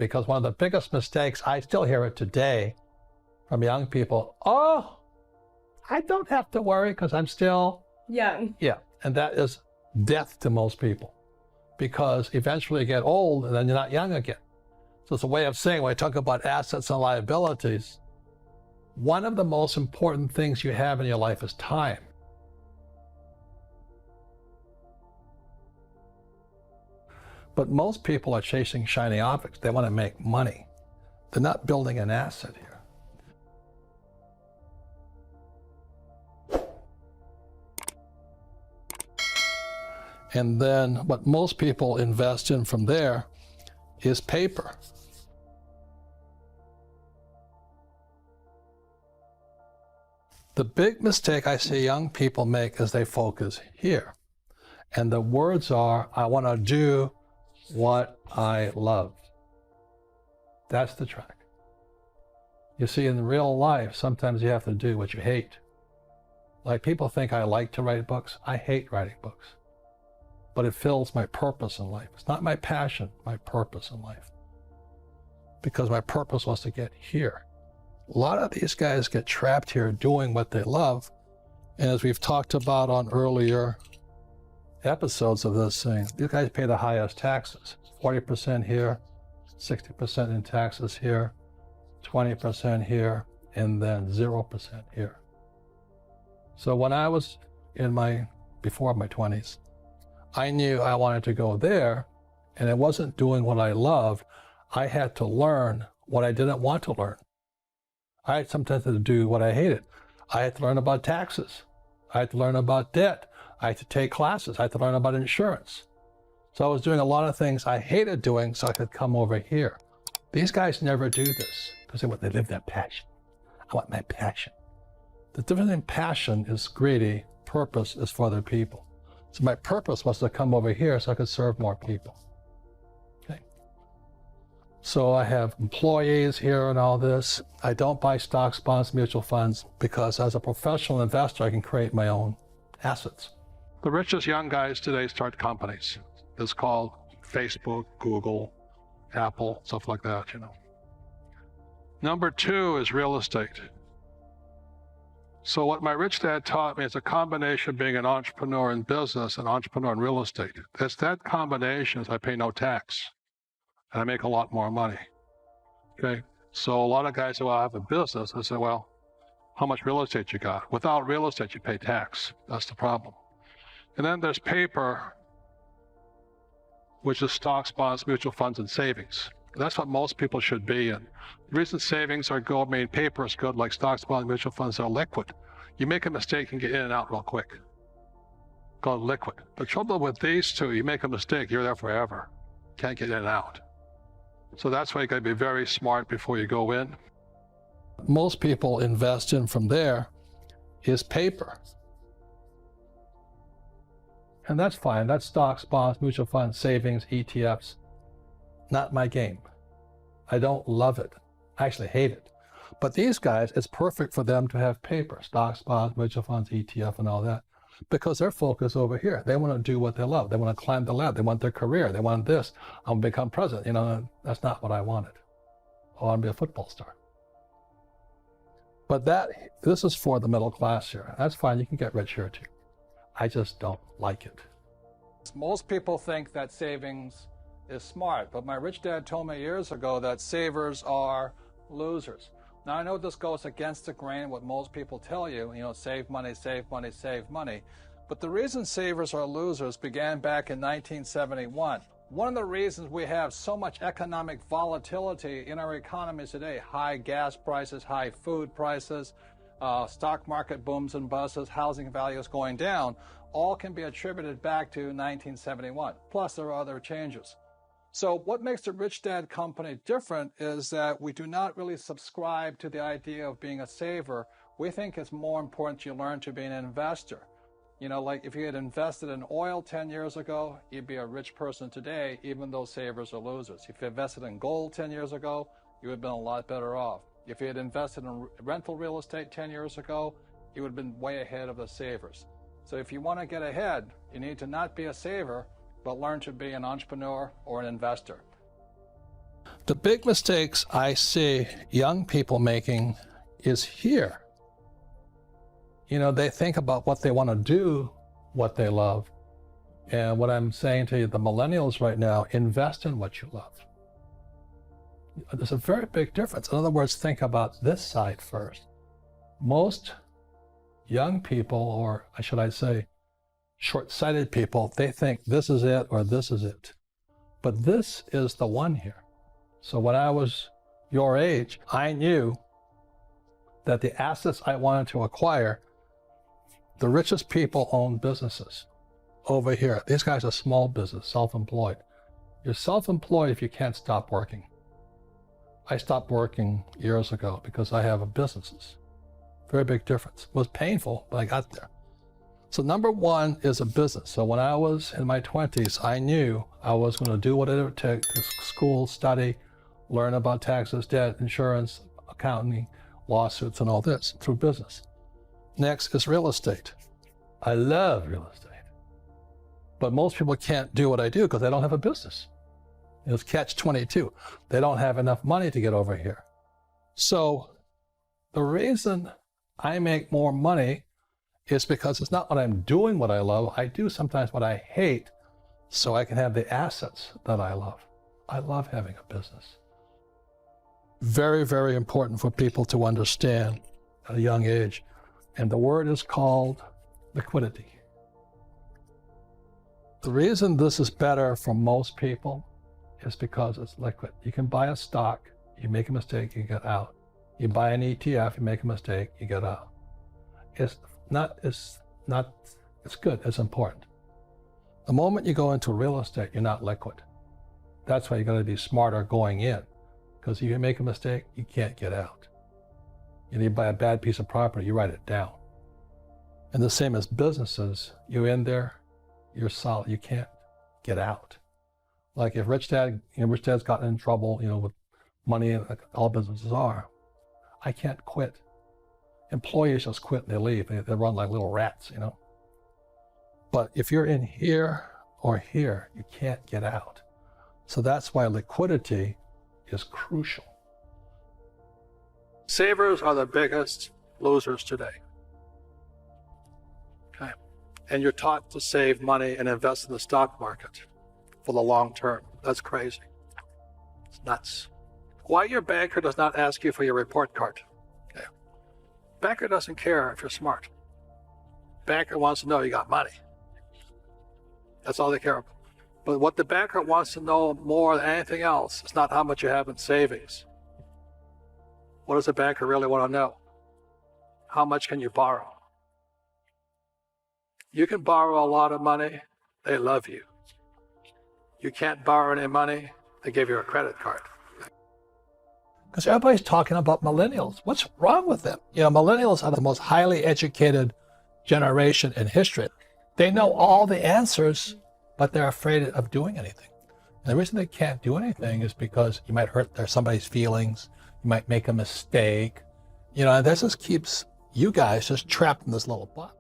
because one of the biggest mistakes, I still hear it today from young people, oh, I don't have to worry because I'm still young. Yeah, and that is death to most people, because eventually you get old and then you're not young again. So it's a way of saying, when I talk about assets and liabilities, one of the most important things you have in your life is time. But most people are chasing shiny objects. They want to make money. They're not building an asset here. And then what most people invest in from there is paper. The big mistake I see young people make is they focus here. And the words are, I want to do what I love. That's the track. You see, in real life, sometimes you have to do what you hate. Like, people think I like to write books. I hate writing books. But it fills my purpose in life. It's not my passion, my purpose in life. Because my purpose was to get here. A lot of these guys get trapped here doing what they love. And as we've talked about on earlier episodes of this thing, these guys pay the highest taxes. 40% here, 60% in taxes here, 20% here, and then 0% here. So when I was before my 20s, I knew I wanted to go there, and it wasn't doing what I loved. I had to learn what I didn't want to learn. I had sometimes to do what I hated. I had to learn about taxes. I had to learn about debt. I had to take classes. I had to learn about insurance. So I was doing a lot of things I hated doing so I could come over here. These guys never do this because they live their passion. I want my passion. The difference in passion is greedy, purpose is for other people. So my purpose was to come over here so I could serve more people. Okay. So I have employees here and all this. I don't buy stocks, bonds, mutual funds, because as a professional investor, I can create my own assets. The richest young guys today start companies. It's called Facebook, Google, Apple, stuff like that, you know. Number 2 is real estate. So what my rich dad taught me is a combination of being an entrepreneur in business and entrepreneur in real estate. It's that combination is I pay no tax and I make a lot more money. Okay. So a lot of guys say, well, I have a business. I say, well, how much real estate you got? Without real estate, you pay tax. That's the problem. And then there's paper, which is stocks, bonds, mutual funds, and savings. That's what most people should be in. The reason savings are good, I mean, paper is good, like stocks, bonds, mutual funds are liquid. You make a mistake, you can get in and out real quick. Called liquid. The trouble with these two, you make a mistake, you're there forever. Can't get in and out. So that's why you gotta be very smart before you go in. Most people invest in from there is paper. And that's fine. That's stocks, bonds, mutual funds, savings, ETFs. Not my game. I don't love it. I actually hate it. But these guys, it's perfect for them to have paper, stocks, bonds, mutual funds, ETF, and all that, because they're focused over here. They want to do what they love. They want to climb the ladder. They want their career. They want this. I'm going to become president. You know, that's not what I wanted. I want to be a football star. But this is for the middle class here. That's fine. You can get rich here too. I just don't like it. Most people think that savings is smart, but my rich dad told me years ago that savers are losers. Now I know this goes against the grain what most people tell you, save money, save money, save money. But the reason savers are losers began back in 1971. One of the reasons we have so much economic volatility in our economies today, high gas prices, high food prices, stock market booms and busts, housing values going down, all can be attributed back to 1971. Plus there are other changes. So what makes the Rich Dad Company different is that we do not really subscribe to the idea of being a saver. We think it's more important you learn to be an investor. Like if you had invested in oil 10 years ago, you'd be a rich person today, even though savers are losers. If you invested in gold 10 years ago, you would have been a lot better off. If you had invested in rental real estate 10 years ago, you would have been way ahead of the savers. So if you want to get ahead, you need to not be a saver, but learn to be an entrepreneur or an investor. The big mistakes I see young people making is here. You know, they think about what they want to do, what they love. And what I'm saying to you, the millennials right now, invest in what you love. There's a very big difference. In other words, think about this side first. Most young people, or should I say, short-sighted people, they think this is it or this is it. But this is the one here. So when I was your age, I knew that the assets I wanted to acquire, the richest people own businesses. Over here, these guys are small business, self-employed. You're self-employed if you can't stop working. I stopped working years ago because I have businesses. Very big difference. It was painful, but I got there. So number one is a business. So when I was in my 20s, I knew I was going to do what it would take to school, study, learn about taxes, debt, insurance, accounting, lawsuits, and all this through business. Next is real estate. I love real estate. But most people can't do what I do because they don't have a business. It's catch-22. They don't have enough money to get over here. So the reason I make more money is because it's not what I'm doing what I love. I do sometimes what I hate so I can have the assets that I love. I love having a business. Very, very important for people to understand at a young age. And the word is called liquidity. The reason this is better for most people is because it's liquid. You can buy a stock, you make a mistake, you get out. You buy an ETF, you make a mistake, you get out. It's good, it's important. The moment you go into real estate, you're not liquid. That's why you gotta be smarter going in, because if you make a mistake, you can't get out. You buy a bad piece of property, you write it down. And the same as businesses, you're in there, you're solid, you can't get out. Like if Rich Dad's gotten in trouble, with money, like all businesses are, I can't quit. Employees just quit and they leave. They run like little rats, But if you're in here or here, you can't get out. So that's why liquidity is crucial. Savers are the biggest losers today. Okay. And you're taught to save money and invest in the stock market for the long term. That's crazy. It's nuts. Why your banker does not ask you for your report card. Okay. Banker doesn't care if you're smart. Banker wants to know you got money. That's all they care about. But what the banker wants to know more than anything else is not how much you have in savings. What does the banker really want to know? How much can you borrow? You can borrow a lot of money, they love you. You can't borrow any money, they give you a credit card. Because everybody's talking about millennials. What's wrong with them? Millennials are the most highly educated generation in history. They know all the answers, but they're afraid of doing anything. And the reason they can't do anything is because you might hurt somebody's feelings, you might make a mistake, and that just keeps you guys just trapped in this little box.